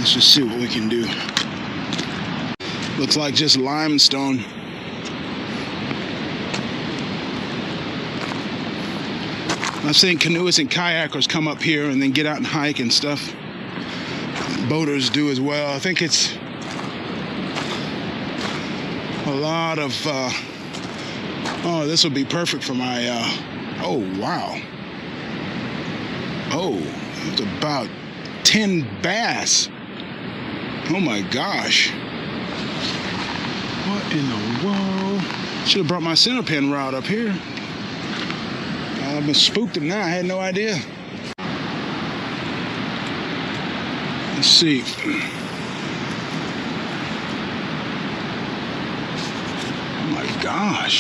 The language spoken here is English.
Let's just see what we can do. Looks like just limestone. I've seen canoeists and kayakers come up here and then get out and hike and stuff. Boaters do as well. I think it's a lot of, oh, this would be perfect for my, oh, wow. Oh, it's about 10 bass. Oh my gosh. What in the world? Should have brought my center pin rod up here. I've been spooked him now. I had no idea. Let's see. Oh my gosh.